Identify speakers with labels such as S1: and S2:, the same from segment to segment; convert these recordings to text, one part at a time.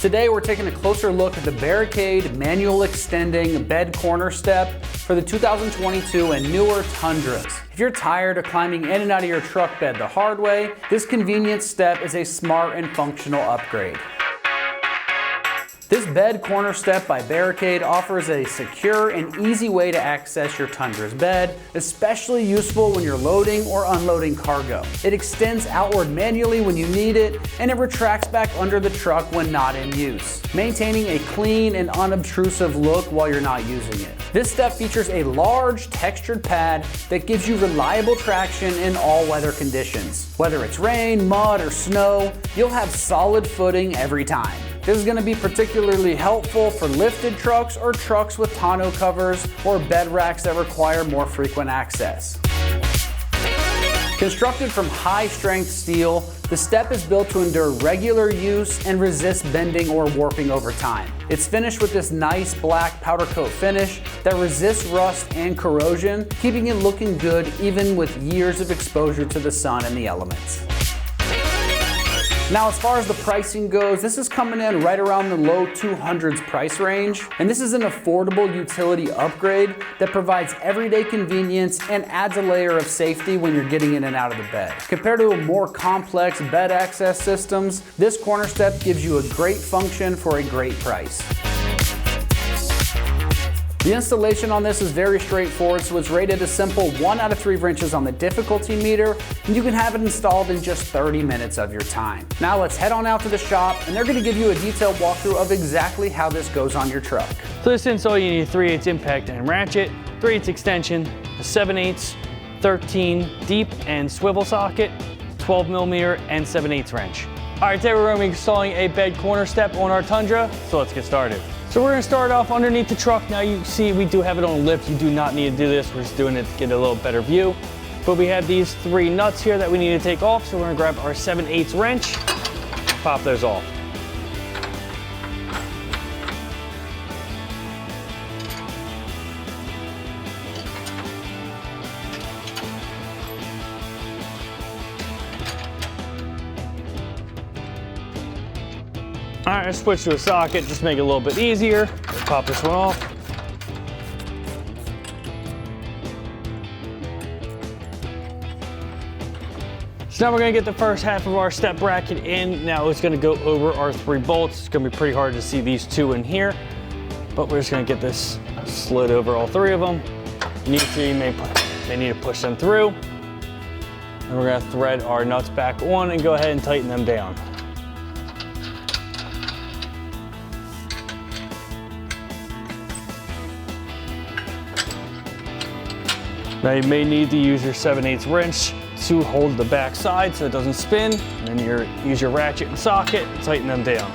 S1: Today we're taking a closer look at the Barricade manual extending bed corner step for the 2022 and newer Tundras. If you're tired of climbing in and out of your truck bed the hard way, this convenient step is a smart and functional upgrade. This bed corner step by Barricade offers a secure and easy way to access your Tundra's bed, especially useful when you're loading or unloading cargo. It extends outward manually when you need it, and it retracts back under the truck when not in use, maintaining a clean and unobtrusive look while you're not using it. This step features a large textured pad that gives you reliable traction in all weather conditions. Whether it's rain, mud, or snow, you'll have solid footing every time. This is going to be particularly helpful for lifted trucks or trucks with tonneau covers or bed racks that require more frequent access. Constructed from high-strength steel, the step is built to endure regular use and resist bending or warping over time. It's finished with this nice black powder coat finish that resists rust and corrosion, keeping it looking good even with years of exposure to the sun and the elements. Now, as far as the pricing goes, this is coming in right around the low 200s price range, and this is an affordable utility upgrade that provides everyday convenience and adds a layer of safety when you're getting in and out of the bed. Compared to more complex bed access systems, this corner step gives you a great function for a great price. The installation on this is very straightforward, so it's rated a simple 1 out of 3 wrenches on the difficulty meter, and you can have it installed in just 30 minutes of your time. Now let's head on out to the shop, and they're going to give you a detailed walkthrough of exactly how this goes on your truck.
S2: For this install, you need a 3/8 impact and ratchet, 3/8 extension, a 7/8, 13 deep and swivel socket, 12mm and 7/8 wrench. All right, today we're going to be installing a bed corner step on our Tundra, so let's get started. So we're going to start off underneath the truck. Now you see we do have it on a lift. You do not need to do this. We're just doing it to get a little better view. But we have these 3 nuts here that we need to take off. So we're going to grab our 7/8 wrench, pop those off. All right, let's switch to a socket, just make it a little bit easier. Pop this one off. So now we're gonna get the first half of our step bracket in. Now it's gonna go over our 3 bolts. It's gonna be pretty hard to see these 2 in here, but we're just gonna get this slid over all 3 of them. You may need to push them through. And we're gonna thread our nuts back on and go ahead and tighten them down. Now you may need to use your 7/8 wrench to hold the back side so it doesn't spin. And then use your ratchet and socket and tighten them down.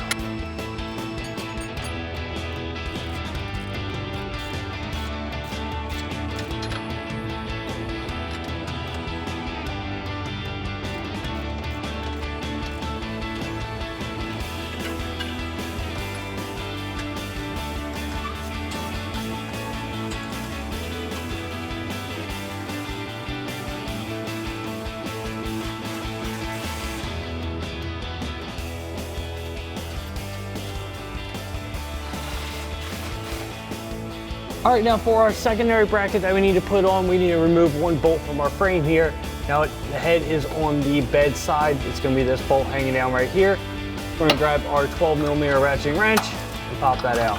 S2: All right, now for our secondary bracket that we need to put on, we need to remove 1 bolt from our frame here. Now the head is on the bed side. It's gonna be this bolt hanging down right here. We're gonna grab our 12mm ratcheting wrench and pop that out.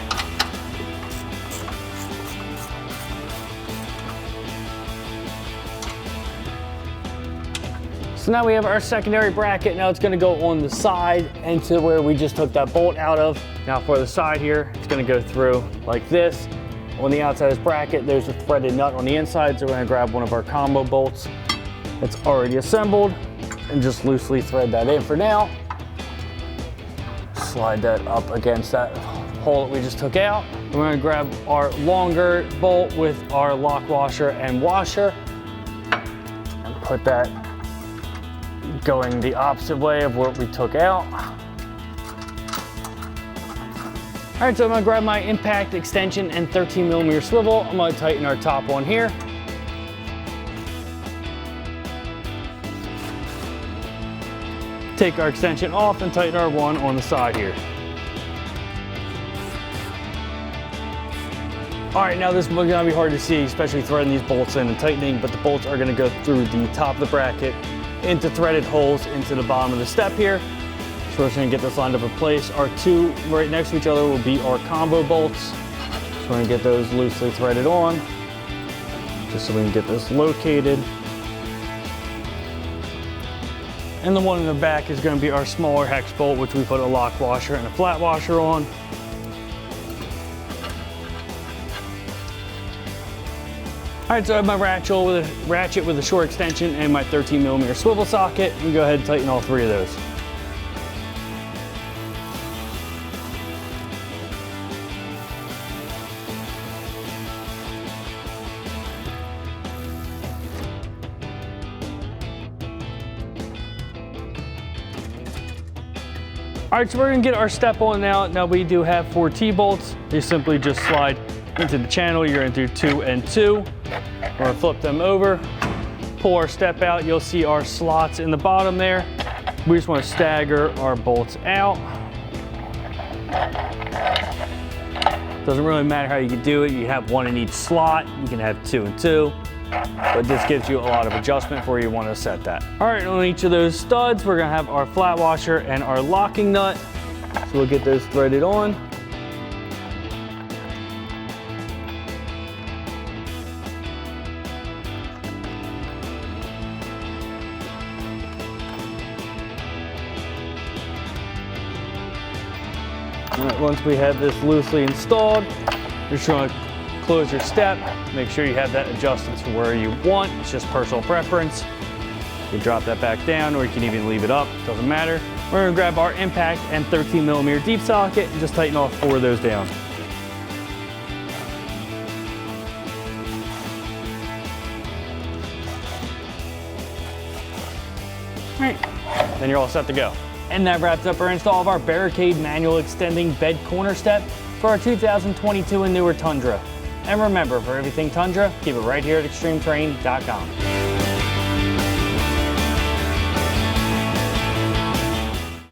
S2: So now we have our secondary bracket. Now it's gonna go on the side and to where we just took that bolt out of. Now for the side here, it's gonna go through like this. On the outside of this bracket, there's a threaded nut on the inside, so we're gonna grab one of our combo bolts that's already assembled and just loosely thread that in for now. Slide that up against that hole that we just took out. We're gonna grab our longer bolt with our lock washer and washer and put that going the opposite way of what we took out. All right, so I'm gonna grab my impact extension and 13mm swivel. I'm gonna tighten our top on here. Take our extension off and tighten our one on the side here. All right, now this is gonna be hard to see, especially threading these bolts in and tightening, but the bolts are gonna go through the top of the bracket into threaded holes into the bottom of the step here. So we're just gonna get this lined up in place. Our two right next to each other will be our combo bolts. So we're gonna get those loosely threaded on, just so we can get this located. And the one in the back is gonna be our smaller hex bolt, which we put a lock washer and a flat washer on. All right, so I have my ratchet with a short extension and my 13mm swivel socket. We go ahead and tighten all three of those. All right, so we're gonna get our step on now. Now we do have 4 T-bolts. You simply just slide into the channel. You're gonna do 2 and 2. We're gonna flip them over, pull our step out. You'll see our slots in the bottom there. We just wanna stagger our bolts out. Doesn't really matter how you do it. You have 1 in each slot. You can have 2 and 2. But this gives you a lot of adjustment for where you want to set that. All right, on each of those studs, we're gonna have our flat washer and our locking nut. So we'll get those threaded on. All right, once we have this loosely installed, you're just gonna close your step. Make sure you have that adjusted to where you want. It's just personal preference. You can drop that back down, or you can even leave it up, doesn't matter. We're gonna grab our impact and 13mm deep socket and just tighten all 4 of those down. All right, then you're all set to go. And that wraps up our install of our Barricade manual extending bed corner step for our 2022 and newer Tundra. And remember, for everything Tundra, keep it right here at extremeterrain.com.